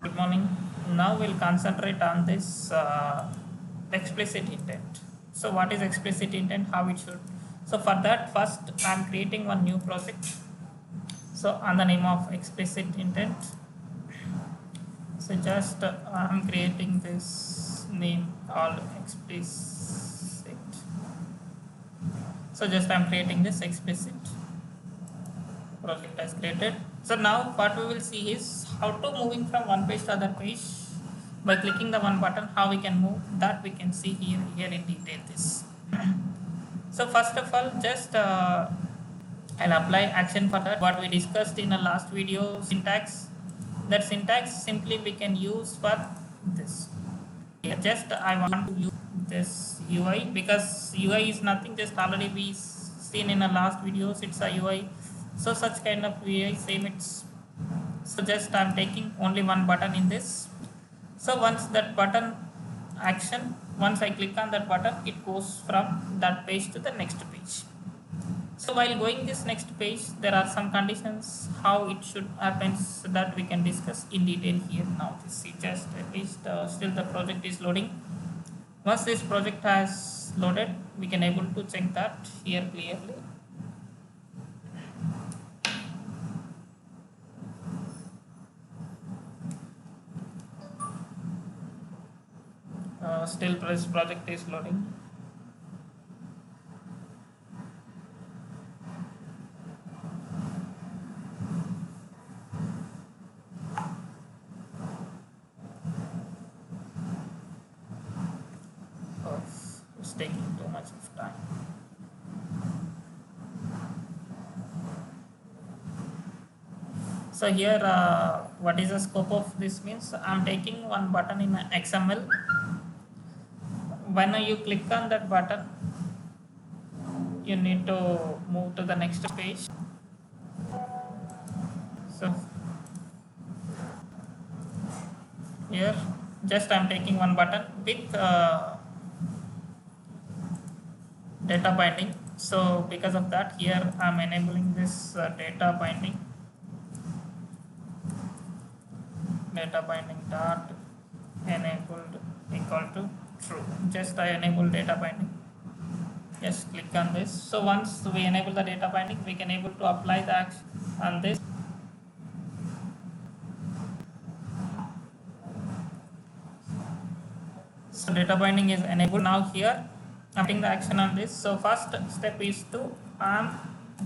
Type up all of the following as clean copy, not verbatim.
Good morning. Now we'll concentrate on this explicit intent. So what is explicit intent? How it should? So for that, first I'm creating one new project. So on the name of explicit intent. So just I'm creating this name called explicit. So just I'm creating this explicit project as created. So now what we will see is how to moving from one page to other page by clicking the one button. How we can move that we can see here in detail this. So first of all, just I'll apply action for that. What we discussed in the last video, syntax. That syntax simply we can use for this. Just I want to use this UI because UI is nothing. Just already we seen in the last videos. It's a UI. So such kind of UI same it's. So just I'm taking only one button in this. So once that button action, once I click on that button, it goes from that page to the next page. So while going this next page, there are some conditions how it should happen, so that we can discuss in detail here now. See, just at least still the project is loading. Once this project has loaded, we can able to check that here clearly. Still this project is loading. It's taking too much of time. So here what is the scope of this means I'm taking one button in XML. When you click on that button, you need to move to the next page. So here just I'm taking one button with data binding. So because of that, here I'm enabling this data binding dot enabled equal to true. Just I enable data binding. Just click on this. So once we enable the data binding, we can able to apply the action on this. So data binding is enabled. Now here I'm taking the action on this. So first step is to I'm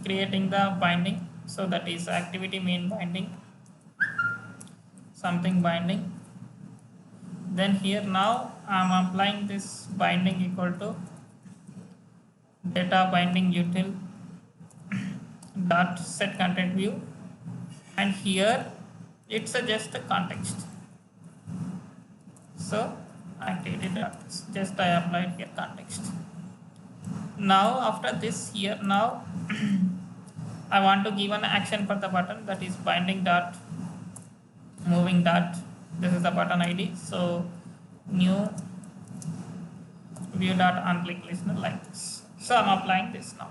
creating the binding. So that is activity main binding, something binding. Then here now I'm applying this binding equal to data binding util dot set content view, and here it's just a context. So I created just I applied here context. Now after this here now I want to give an action for the button, that is binding dot moving dot, this is the button ID. So new view dot on click listener like this. So I'm applying this now.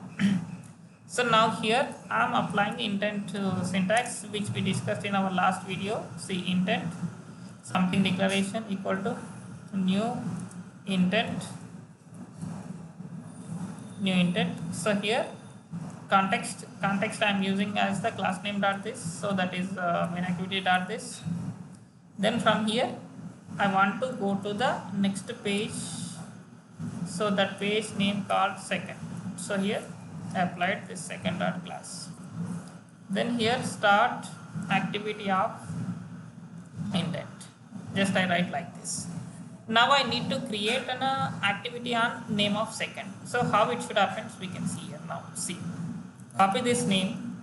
So now here I'm applying intent to syntax which we discussed in our last video. See, intent something declaration equal to new intent. So here context I'm using as the class name dot this. So that is main activity dot this. Then from here I want to go to the next page. So that page name called second. So here I applied this second dot class. Then here start activity of intent. Just I write like this. Now I need to create an activity on name of second. So how it should happen we can see here now. See, copy this name,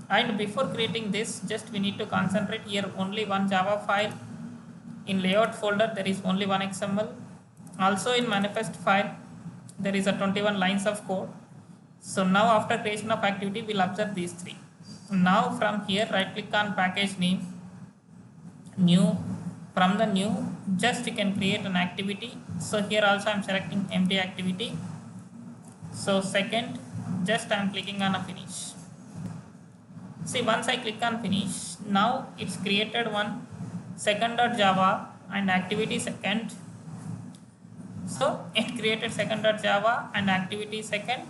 and before creating this just we need to concentrate here only one Java file. In layout folder there is only one XML. Also in manifest file there is a 21 lines of code. So now after creation of activity we'll observe these three. Now from here right click on package name, new. From the new just you can create an activity. So here also I'm selecting empty activity. So second just I'm clicking on a finish. See, once I click on finish, now it's created one second.java and activity second. So it created second.java and activity second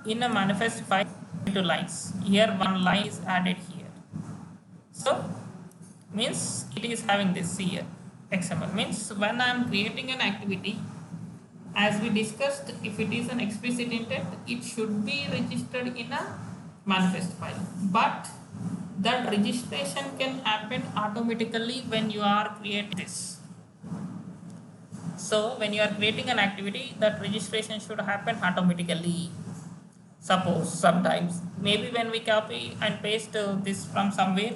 in a manifest file into lines. Here one line is added here. So means it is having this here. XML means when I am creating an activity, as we discussed, if it is an explicit intent, it should be registered in a manifest file. But that registration can happen automatically when you are creating this. So when you are creating an activity, that registration should happen automatically. Suppose sometimes maybe when we copy and paste this from somewhere,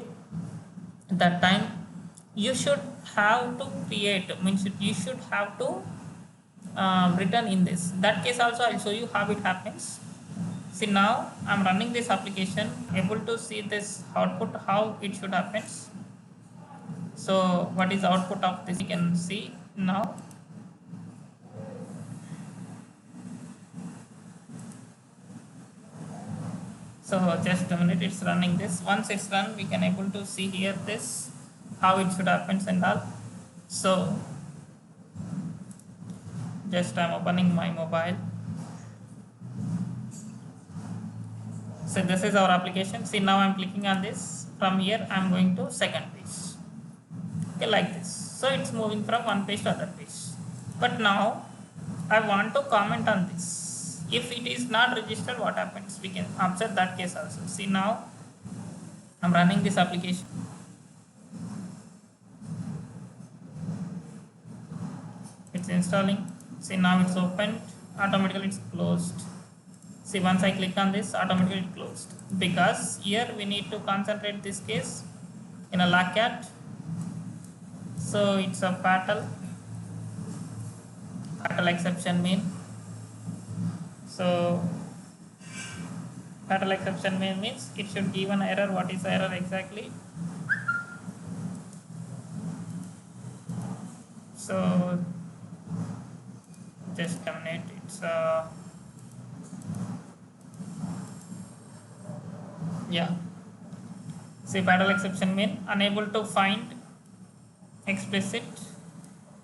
that time you should have to create, means you should have to written in this. That case also I'll show you how it happens. See, now I'm running this application, able to see this output, how it should happen. So what is the output of this, you can see now. So just a minute, it's running this. Once it's run, we can able to see here this, how it should happen and all. So just I'm opening my mobile. So this is our application. See, now I'm clicking on this. From here I'm going to second page. Okay, like this. So it's moving from one page to other page. But now I want to comment on this. If it is not registered, what happens? We can observe that case also. See, now I'm running this application. It's installing. See, now it's opened. Automatically it's closed. See, once I click on this, automatically it closed. Because here we need to concentrate this case in a logcat. So it's a fatal exception main. So fatal exception main means it should give an error. What is the error exactly? So just a minute, it's yeah. See, fatal exception mean unable to find explicit.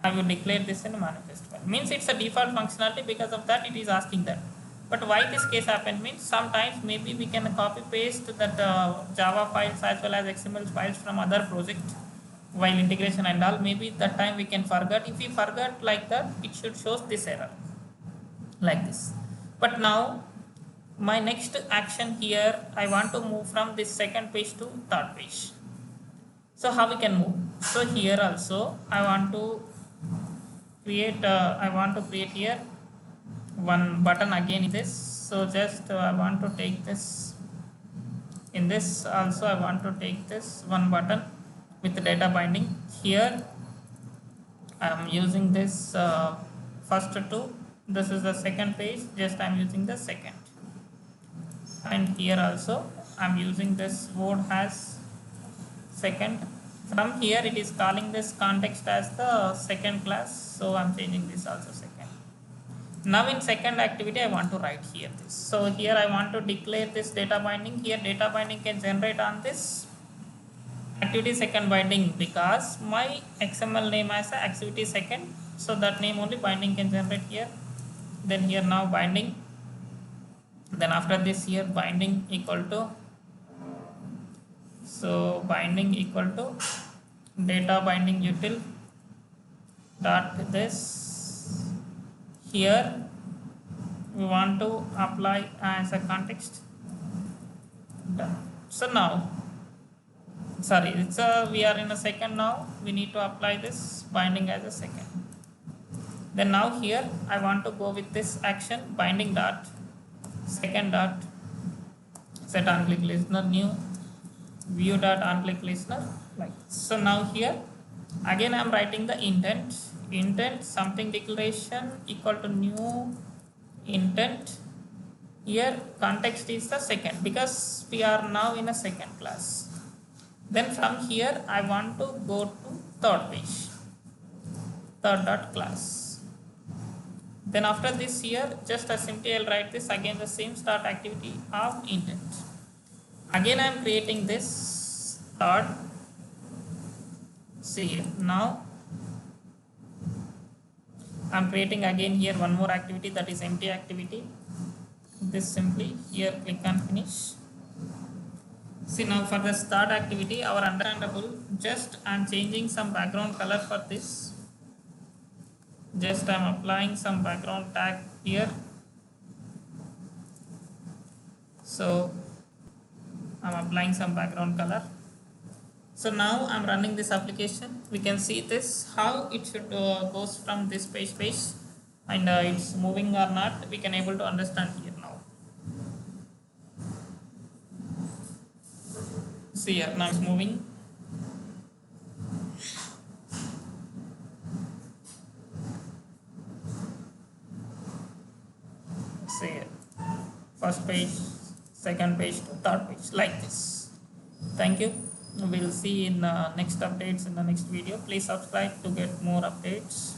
Have you declared this in a manifest file? Means it's a default functionality, because of that it is asking that. But why this case happened means sometimes maybe we can copy paste that Java files as well as XML files from other project while integration and all. Maybe that time we can forget. If we forget like that, it should show this error like this. But now my next action here, I want to move from this second page to third page. So how we can move? So here also I want to create here one button again in this. So just I want to take this, in this also I want to take this one button with the data binding. Here I am using this first two. This is the second page, just I am using the second. And here also I am using this word has second. From here it is calling this context as the second class, so I am changing this also second. Now in second activity I want to write here this. So here I want to declare this data binding. Here data binding can generate on this activity second binding, because my XML name as a activity second, so that name only binding can generate here. Then here now binding, then after this here binding equal to, so binding equal to data binding util dot this. Here we want to apply as a context. So now sorry, it's we are in a second. Now we need to apply this binding as a second. Then now here I want to go with this action binding dot second dot set on click listener new view dot on click listener, like so. Now here again I am writing the intent something declaration equal to new intent. Here context is the second, because we are now in a second class. Then from here I want to go to third page, third dot class. Then after this here just a simply I'll write this again the same start activity of intent. Again I am creating this third See now I'm creating again here one more activity, that is empty activity. This simply here click and finish. See now for the start activity, our understandable, just I'm changing some background color for this. Just I'm applying some background tag here. So I'm applying some background color. So now I'm running this application. We can see this how it should goes from this page and it's moving or not. We can able to understand here now. See here now it's moving. See here. First page, second page, third page, like this. Thank you. We'll see in next updates in the next video. Please subscribe to get more updates.